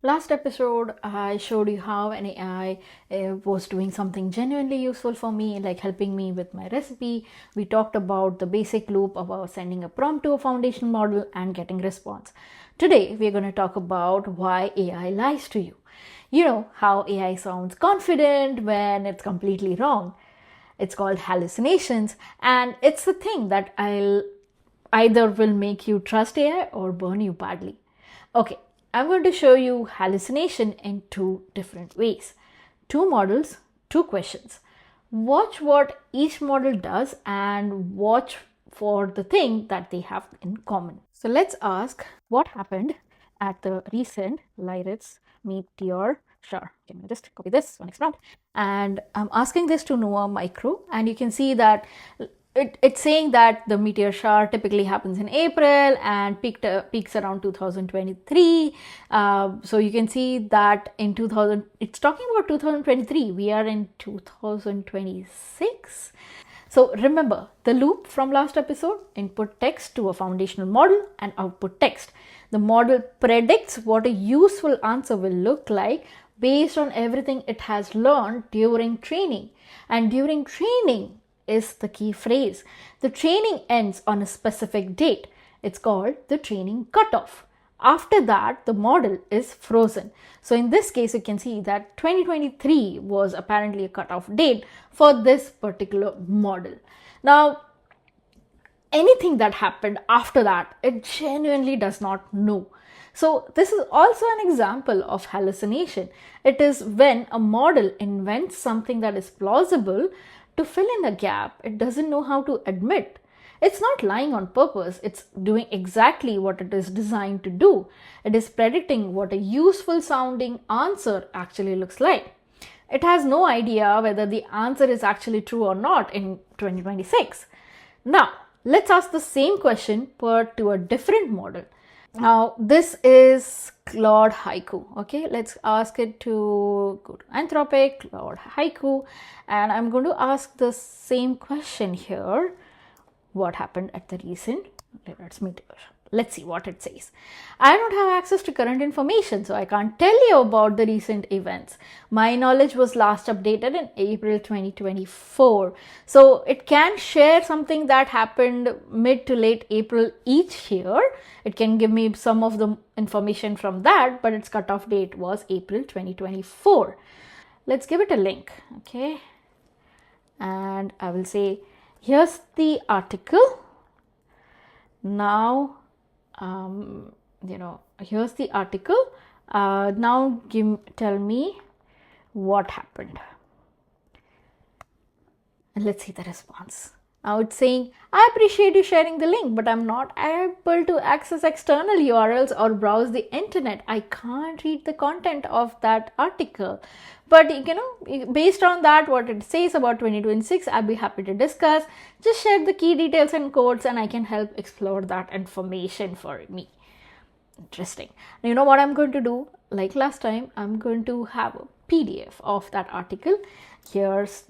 Last episode, I showed you how an AI was doing something genuinely useful for me, like helping me with my recipe. We talked about the basic loop about sending a prompt to a foundation model and getting response. Today, we're going to talk about why AI lies to you. You know how AI sounds confident when it's completely wrong. It's called hallucinations, and it's the thing that I'll either will make you trust AI or burn you badly. Okay, I'm going to show you hallucination in two different ways. Two models, two questions. Watch what each model does and watch for the thing that they have in common. So let's ask what happened at the recent Lyris meteor shower. Can I just copy this one next prompt? And I'm asking this to Noah Micro, and you can see that it's saying that the meteor shower typically happens in April and peaks around 2023. So you can see that in 2000, it's talking about 2023. We are in 2026. So remember the loop from last episode: input text to a foundational model and output text. The model predicts what a useful answer will look like based on everything it has learned during training. And during training is the key phrase. The training ends on a specific date. It's called the training cutoff. After that, the model is frozen. So in this case, you can see that 2023 was apparently a cutoff date for this particular model. Now, anything that happened after that, it genuinely does not know. So this is also an example of hallucination. It is when a model invents something that is plausible to fill in a gap it doesn't know how to admit. It's not lying on purpose, it's doing exactly what it is designed to do. It is predicting what a useful sounding answer actually looks like. It has no idea whether the answer is actually true or not in 2026. Now, let's ask the same question but to a different model. Now, this is Claude Haiku. Okay, let's ask it to go to Anthropic, Claude Haiku, and I'm going to ask the same question here. What happened at the recent meteor? Let's see what it says. I don't have access to current information, so I can't tell you about the recent events. My knowledge was last updated in April 2024. So it can share something that happened mid to late April each year. It can give me some of the information from that, but its cutoff date was April 2024. Let's give it a link, okay? And I will say, here's the article. Now, here's the article. Now tell me what happened. And let's see the response. Now it's saying, I appreciate you sharing the link, but I'm not able to access external URLs or browse the internet. I can't read the content of that article. But based on that, what it says about 2026, I'd be happy to discuss. Just share the key details and codes and I can help explore that information for me. Interesting. Now, you know what I'm going to do? Like last time, I'm going to have a PDF of that article. Here's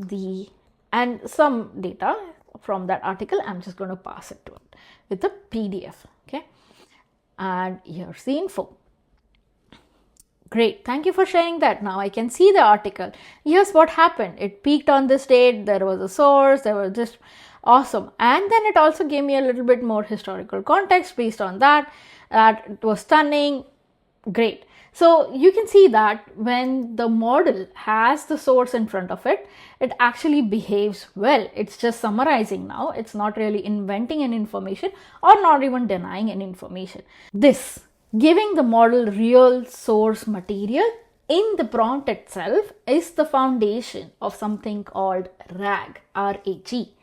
and some data from that article. I'm just going to pass it to it with a PDF. Okay. And here's the info. Great, thank you for sharing that. Now I can see the article. Here's what happened. It peaked on this date. There was a source. There was just awesome. And then it also gave me a little bit more historical context based on that. It was stunning. Great. So you can see that when the model has the source in front of it, it actually behaves well. It's just summarizing now. It's not really inventing an information or not even denying an information. This giving the model real source material in the prompt itself is the foundation of something called RAG, R-A-G.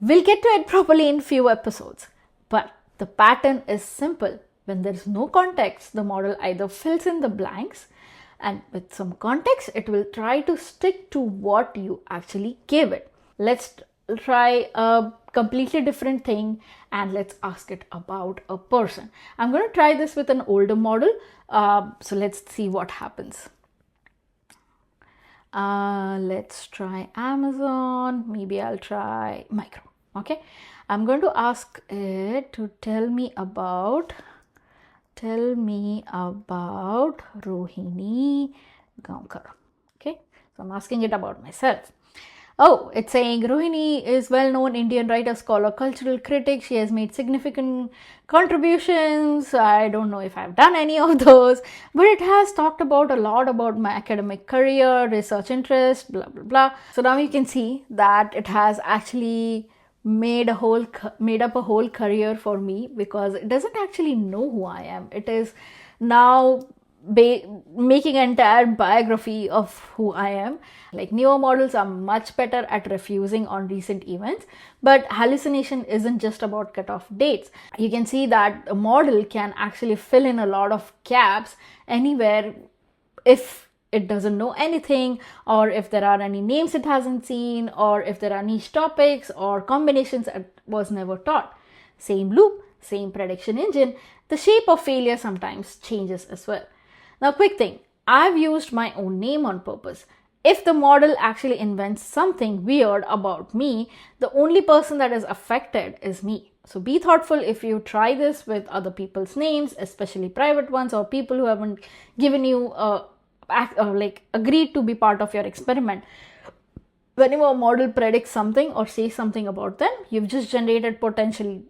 We'll get to it properly in few episodes, but the pattern is simple. When there is no context, the model either fills in the blanks, and with some context, it will try to stick to what you actually gave it. Let's try a completely different thing and let's ask it about a person. I'm going to try this with an older model. So let's see what happens. Let's try Amazon. Maybe I'll try Micro. Okay. I'm going to ask it to tell me about tell me about Rohini Gaonkar. Okay, so I'm asking it about myself. Oh, it's saying Rohini is well-known Indian writer, scholar, cultural critic. She has made significant contributions. I don't know if I've done any of those, but it has talked about a lot about my academic career, research interest, blah blah blah. So now you can see that it has actually made up a whole career for me, because it doesn't actually know who I am. It is now making an entire biography of who I am. Like, newer models are much better at refusing on recent events, but hallucination isn't just about cutoff dates. You can see that a model can actually fill in a lot of gaps anywhere if it doesn't know anything, or if there are any names it hasn't seen, or if there are niche topics or combinations that was never taught. Same loop, same prediction engine. The shape of failure sometimes changes as well. Now, quick thing, I've used my own name on purpose. If the model actually invents something weird about me, the only person that is affected is me. So be thoughtful if you try this with other people's names, especially private ones, or people who haven't given you agreed to be part of your experiment. Whenever a model predicts something or says something about them, you've just generated potentially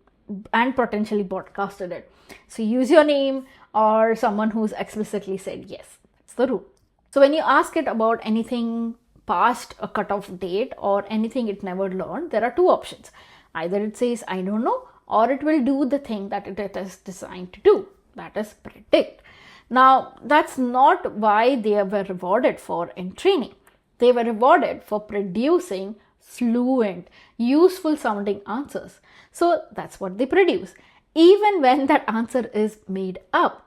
broadcasted it. So use your name or someone who's explicitly said yes. That's the rule. So when you ask it about anything past a cutoff date or anything it never learned, there are two options. Either it says I don't know, or it will do the thing that it is designed to do, that is predict. Now, that's not why they were rewarded for in training. They were rewarded for producing fluent, useful sounding answers. So that's what they produce, even when that answer is made up.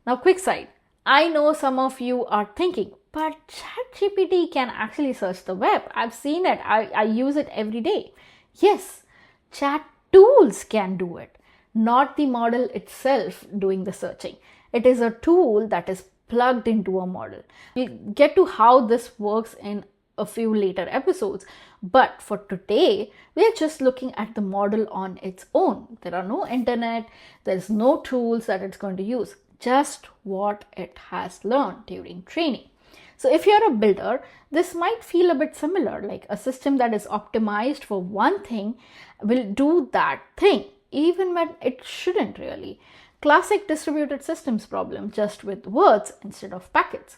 Now, quick side, I know some of you are thinking, but ChatGPT can actually search the web. I've seen it. I use it every day. Yes, chat tools can do it, not the model itself doing the searching. It is a tool that is plugged into a model. We'll get to how this works in a few later episodes, but for today, we are just looking at the model on its own. There are no internet, there's no tools that it's going to use, just what it has learned during training. So if you're a builder, this might feel a bit similar, like a system that is optimized for one thing will do that thing, even when it shouldn't really. Classic distributed systems problem, just with words instead of packets.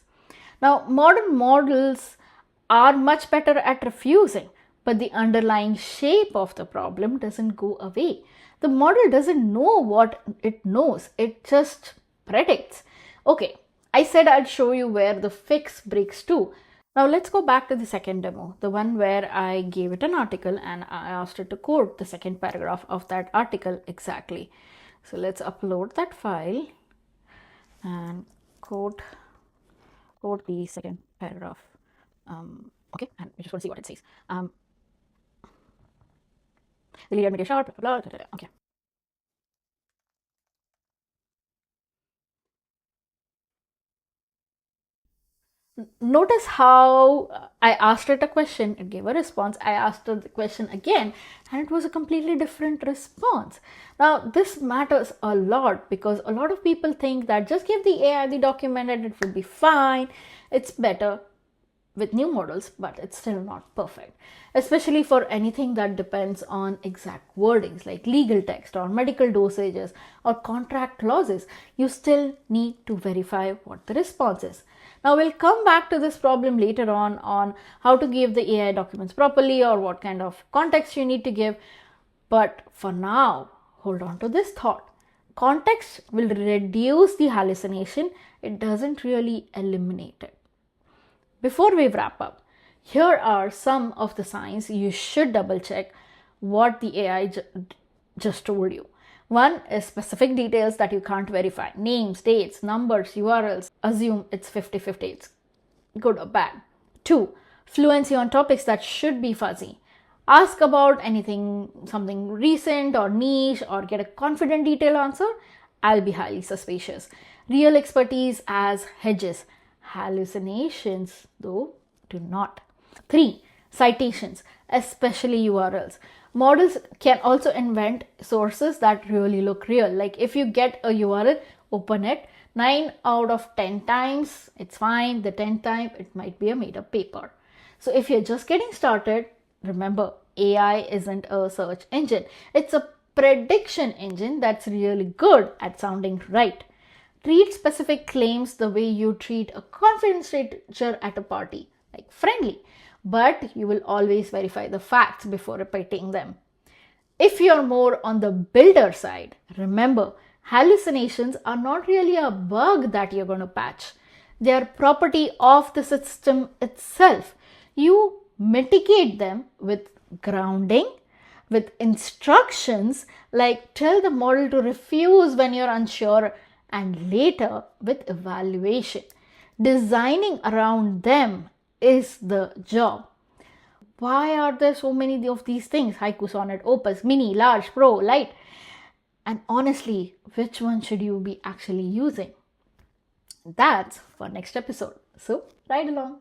Now, modern models are much better at refusing, but the underlying shape of the problem doesn't go away. The model doesn't know what it knows, it just predicts. Okay, I said I'd show you where the fix breaks too. Now let's go back to the second demo, the one where I gave it an article and I asked it to quote the second paragraph of that article exactly. So let's upload that file and quote the second paragraph. Okay, and we just want to see what it says. The leader media short, blah, blah, blah, blah. Okay. Notice how I asked it a question, it gave a response. I asked it the question again, and it was a completely different response. Now, this matters a lot because a lot of people think that just give the AI the document and it will be fine. It's better with new models, but it's still not perfect, especially for anything that depends on exact wordings like legal text or medical dosages or contract clauses. You still need to verify what the response is. Now, we'll come back to this problem later on how to give the AI documents properly or what kind of context you need to give. But for now, hold on to this thought. Context will reduce the hallucination. It doesn't really eliminate it. Before we wrap up, here are some of the signs you should double check what the AI just told you. One is specific details that you can't verify. Names, dates, numbers, URLs. Assume it's 50-50. It's good or bad. 2. Fluency on topics that should be fuzzy. Ask about something recent or niche, or get a confident detailed answer. I'll be highly suspicious. Real expertise as hedges. Hallucinations, though, do not. 3. Citations, especially URLs. Models can also invent sources that really look real. Like if you get a URL, Open it 9 out of 10 times, it's fine. The 10th time, it might be a made up paper. So if you're just getting started, remember, AI isn't a search engine. It's a prediction engine that's really good at sounding right. Treat specific claims the way you treat a confidence stranger at a party, like friendly, but you will always verify the facts before repeating them. If you're more on the builder side, remember, hallucinations are not really a bug that you're going to patch. They are property of the system itself. You mitigate them with grounding, with instructions like tell the model to refuse when you're unsure, and later with evaluation. Designing around them is the job. Why are there so many of these things? Haiku, sonnet, opus, mini, large, pro, light. And honestly, which one should you be actually using? That's for next episode. So ride along.